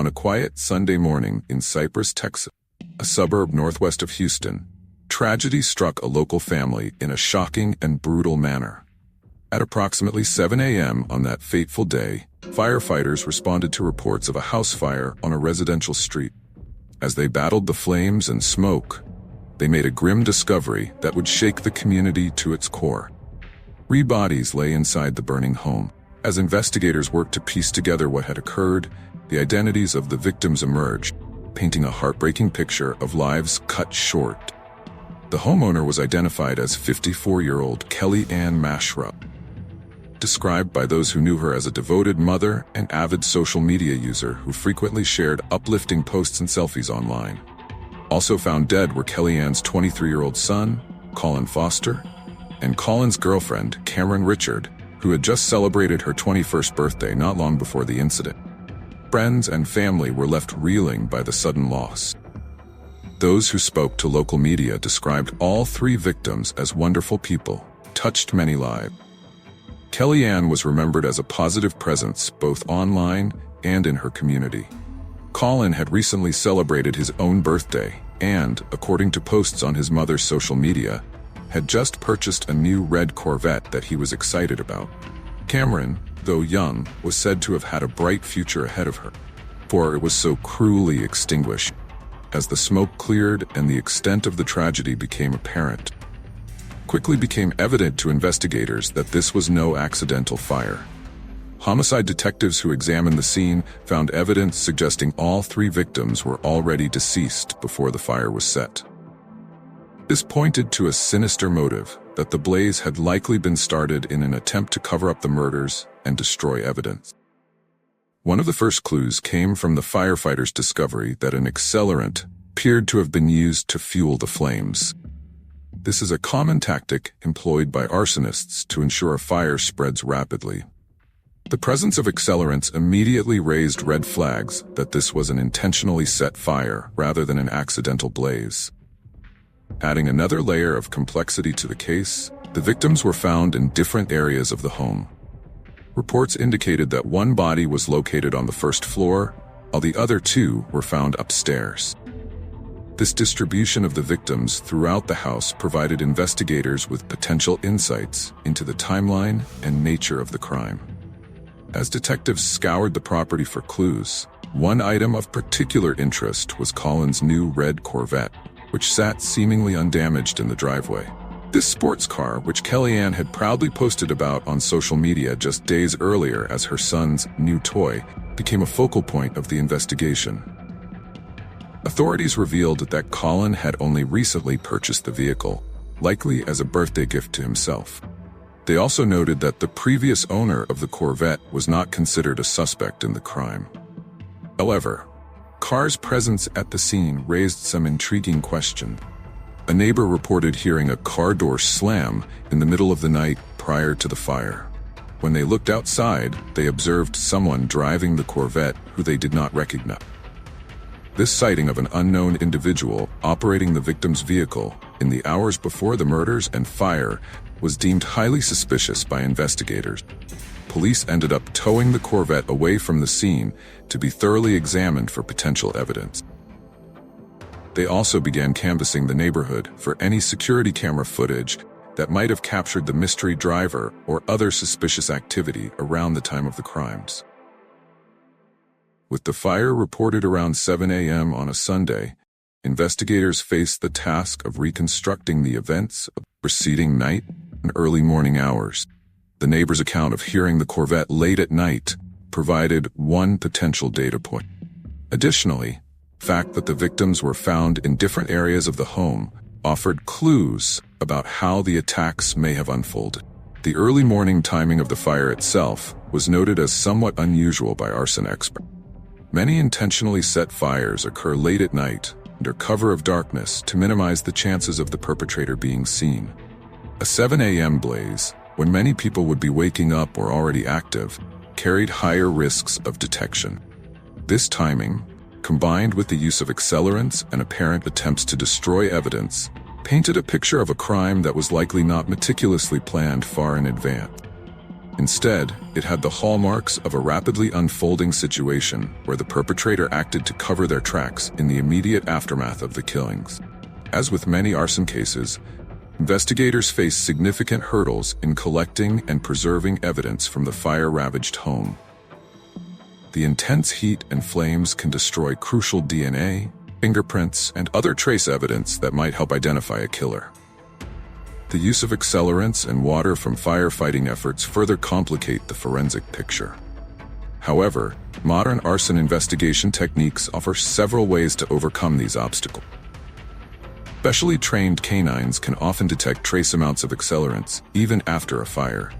On a quiet Sunday morning in Cypress, Texas, a suburb northwest of Houston, tragedy struck a local family in a shocking and brutal manner. At approximately 7 a.m. on that fateful day, firefighters responded to reports of a house fire on a residential street. As they battled the flames and smoke, they made a grim discovery that would shake the community to its core. 3 bodies lay inside the burning home. As investigators worked to piece together what had occurred, the identities of the victims emerged, painting a heartbreaking picture of lives cut short. The homeowner was identified as 54-year-old Kelly Ann Mashrell, described by those who knew her as a devoted mother and avid social media user who frequently shared uplifting posts and selfies online. Also found dead were Kelly Ann's 23-year-old son, Colin Foster, and Colin's girlfriend, Cameron Richard, who had just celebrated her 21st birthday not long before the incident. Friends and family were left reeling by the sudden loss. Those who spoke to local media described all 3 victims as wonderful people, touched many lives. Kelly Ann was remembered as a positive presence both online and in her community. Colin had recently celebrated his own birthday and, according to posts on his mother's social media, had just purchased a new red Corvette that he was excited about. Cameron, though young, was said to have had a bright future ahead of her, for it was so cruelly extinguished. As the smoke cleared and the extent of the tragedy became apparent, quickly became evident to investigators that this was no accidental fire. Homicide detectives who examined the scene found evidence suggesting all 3 victims were already deceased before the fire was set. This pointed to a sinister motive, that the blaze had likely been started in an attempt to cover up the murders and destroy evidence. One of the first clues came from the firefighters' discovery that an accelerant appeared to have been used to fuel the flames. This is a common tactic employed by arsonists to ensure a fire spreads rapidly. The presence of accelerants immediately raised red flags that this was an intentionally set fire rather than an accidental blaze. Adding another layer of complexity to the case, the victims were found in different areas of the home. Reports indicated that one body was located on the first floor, while the other 2 were found upstairs. This distribution of the victims throughout the house provided investigators with potential insights into the timeline and nature of the crime. As detectives scoured the property for clues, one item of particular interest was Colin's new red Corvette, which sat seemingly undamaged in the driveway. This sports car, which Kelly Ann had proudly posted about on social media just days earlier as her son's new toy, became a focal point of the investigation. Authorities revealed that Colin had only recently purchased the vehicle, likely as a birthday gift to himself. They also noted that the previous owner of the Corvette was not considered a suspect in the crime. However, car's presence at the scene raised some intriguing questions. A neighbor reported hearing a car door slam in the middle of the night prior to the fire. When they looked outside, they observed someone driving the Corvette who they did not recognize. This sighting of an unknown individual operating the victim's vehicle in the hours before the murders and fire was deemed highly suspicious by investigators. Police ended up towing the Corvette away from the scene to be thoroughly examined for potential evidence. They also began canvassing the neighborhood for any security camera footage that might have captured the mystery driver or other suspicious activity around the time of the crimes. With the fire reported around 7 a.m. on a Sunday, investigators faced the task of reconstructing the events of the preceding night and early morning hours. The neighbor's account of hearing the Corvette late at night provided one potential data point. Additionally, the fact that the victims were found in different areas of the home offered clues about how the attacks may have unfolded. The early morning timing of the fire itself was noted as somewhat unusual by arson experts. Many intentionally set fires occur late at night under cover of darkness to minimize the chances of the perpetrator being seen. A 7 a.m. blaze, when many people would be waking up or already active, carried higher risks of detection. This timing, combined with the use of accelerants and apparent attempts to destroy evidence, painted a picture of a crime that was likely not meticulously planned far in advance. Instead, it had the hallmarks of a rapidly unfolding situation where the perpetrator acted to cover their tracks in the immediate aftermath of the killings. As with many arson cases, investigators faced significant hurdles in collecting and preserving evidence from the fire-ravaged home. The intense heat and flames can destroy crucial DNA, fingerprints, and other trace evidence that might help identify a killer. The use of accelerants and water from firefighting efforts further complicate the forensic picture. However, modern arson investigation techniques offer several ways to overcome these obstacles. Specially trained canines can often detect trace amounts of accelerants, even after a fire.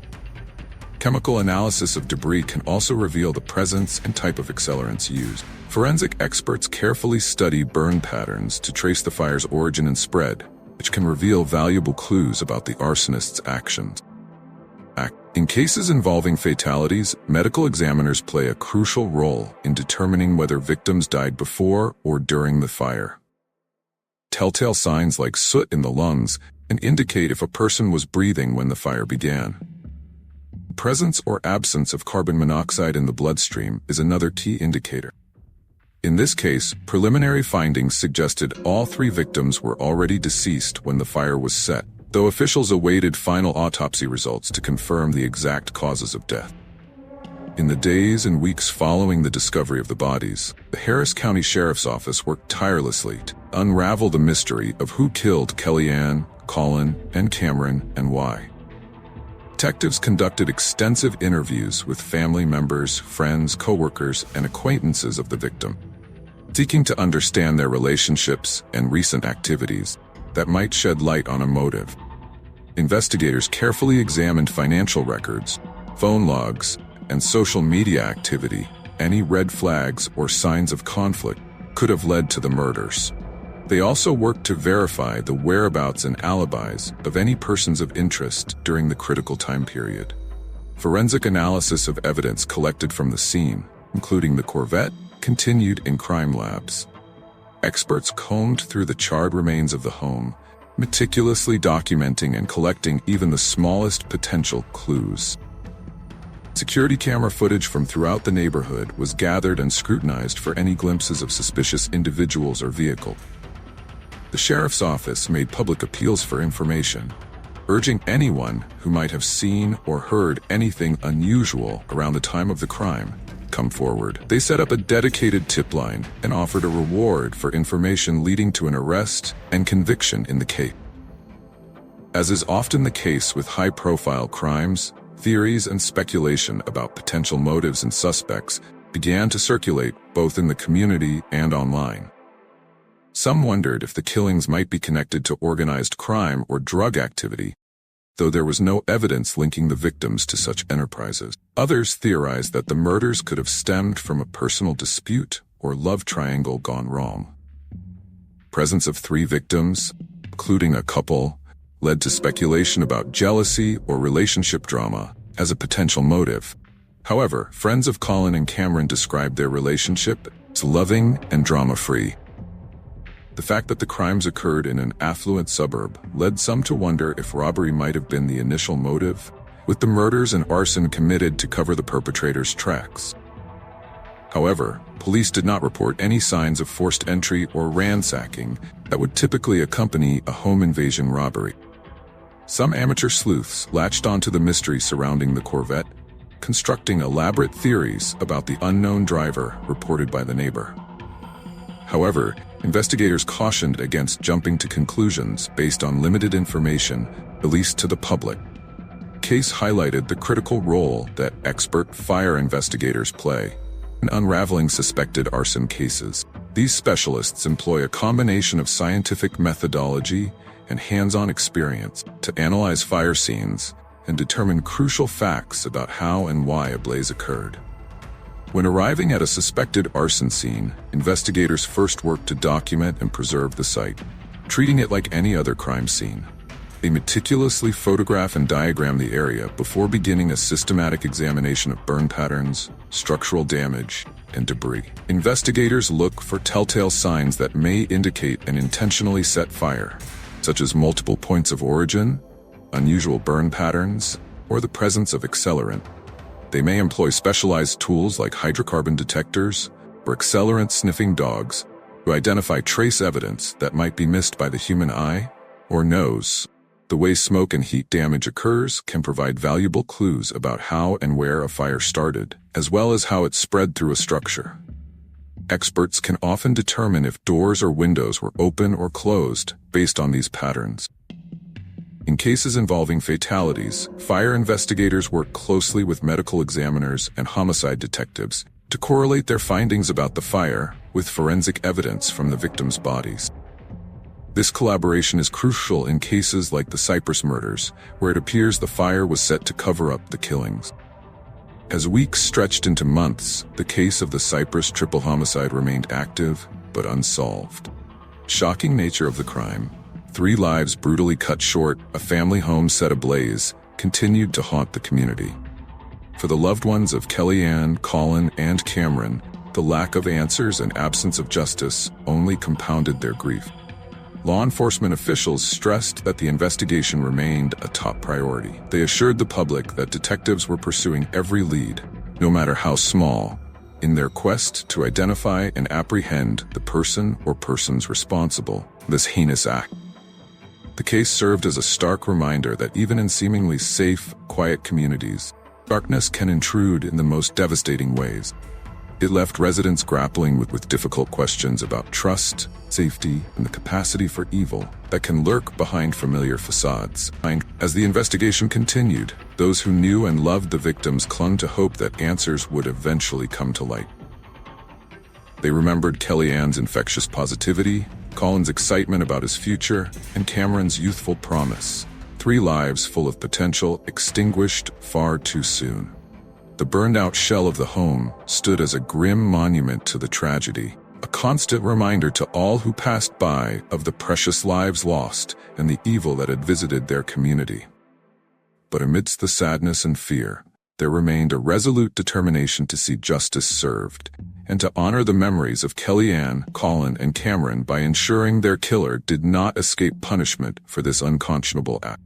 Chemical analysis of debris can also reveal the presence and type of accelerants used. Forensic experts carefully study burn patterns to trace the fire's origin and spread, which can reveal valuable clues about the arsonist's actions. In cases involving fatalities, medical examiners play a crucial role in determining whether victims died before or during the fire. Telltale signs like soot in the lungs can indicate if a person was breathing when the fire began. Presence or absence of carbon monoxide in the bloodstream is another key indicator. In this case, preliminary findings suggested all 3 victims were already deceased when the fire was set, though officials awaited final autopsy results to confirm the exact causes of death. In the days and weeks following the discovery of the bodies, the Harris County Sheriff's Office worked tirelessly to unravel the mystery of who killed Kellyanne, Colin, and Cameron, and why. Detectives conducted extensive interviews with family members, friends, coworkers, and acquaintances of the victim, seeking to understand their relationships and recent activities that might shed light on a motive. Investigators carefully examined financial records, phone logs, and social media activity. Any red flags or signs of conflict could have led to the murders. They also worked to verify the whereabouts and alibis of any persons of interest during the critical time period. Forensic analysis of evidence collected from the scene, including the Corvette, continued in crime labs. Experts combed through the charred remains of the home, meticulously documenting and collecting even the smallest potential clues. Security camera footage from throughout the neighborhood was gathered and scrutinized for any glimpses of suspicious individuals or vehicle. The sheriff's office made public appeals for information, urging anyone who might have seen or heard anything unusual around the time of the crime come forward. They set up a dedicated tip line and offered a reward for information leading to an arrest and conviction in the case. As is often the case with high-profile crimes, theories and speculation about potential motives and suspects began to circulate both in the community and online. Some wondered if the killings might be connected to organized crime or drug activity, though there was no evidence linking the victims to such enterprises. Others theorized that the murders could have stemmed from a personal dispute or love triangle gone wrong. Presence of 3 victims, including a couple, led to speculation about jealousy or relationship drama as a potential motive. However, friends of Colin and Cameron described their relationship as loving and drama-free. The fact that the crimes occurred in an affluent suburb led some to wonder if robbery might have been the initial motive, with the murders and arson committed to cover the perpetrator's tracks. However, police did not report any signs of forced entry or ransacking that would typically accompany a home invasion robbery. Some amateur sleuths latched onto the mystery surrounding the Corvette, constructing elaborate theories about the unknown driver reported by the neighbor. However, investigators cautioned against jumping to conclusions based on limited information released to the public. The case highlighted the critical role that expert fire investigators play in unraveling suspected arson cases. These specialists employ a combination of scientific methodology and hands-on experience to analyze fire scenes and determine crucial facts about how and why a blaze occurred. When arriving at a suspected arson scene, investigators first work to document and preserve the site, treating it like any other crime scene. They meticulously photograph and diagram the area before beginning a systematic examination of burn patterns, structural damage, and debris. Investigators look for telltale signs that may indicate an intentionally set fire, such as multiple points of origin, unusual burn patterns, or the presence of accelerant. They may employ specialized tools like hydrocarbon detectors or accelerant-sniffing dogs to identify trace evidence that might be missed by the human eye or nose. The way smoke and heat damage occurs can provide valuable clues about how and where a fire started, as well as how it spread through a structure. Experts can often determine if doors or windows were open or closed based on these patterns. In cases involving fatalities, fire investigators work closely with medical examiners and homicide detectives to correlate their findings about the fire with forensic evidence from the victims' bodies. This collaboration is crucial in cases like the Cypress murders, where it appears the fire was set to cover up the killings. As weeks stretched into months, the case of the Cypress triple homicide remained active but unsolved. Shocking nature of the crime, 3 lives brutally cut short, a family home set ablaze, continued to haunt the community. For the loved ones of Kellyanne, Colin, and Cameron, the lack of answers and absence of justice only compounded their grief. Law enforcement officials stressed that the investigation remained a top priority. They assured the public that detectives were pursuing every lead, no matter how small, in their quest to identify and apprehend the person or persons responsible for this heinous act. The case served as a stark reminder that even in seemingly safe, quiet communities, darkness can intrude in the most devastating ways. It left residents grappling with difficult questions about trust, safety, and the capacity for evil that can lurk behind familiar facades. As the investigation continued, those who knew and loved the victims clung to hope that answers would eventually come to light. They remembered Kellyanne's infectious positivity, Colin's excitement about his future, and Cameron's youthful promise. 3 lives full of potential extinguished far too soon. The burned-out shell of the home stood as a grim monument to the tragedy, a constant reminder to all who passed by of the precious lives lost and the evil that had visited their community. But amidst the sadness and fear, there remained a resolute determination to see justice served, and to honor the memories of Kellyanne, Colin, and Cameron by ensuring their killer did not escape punishment for this unconscionable act.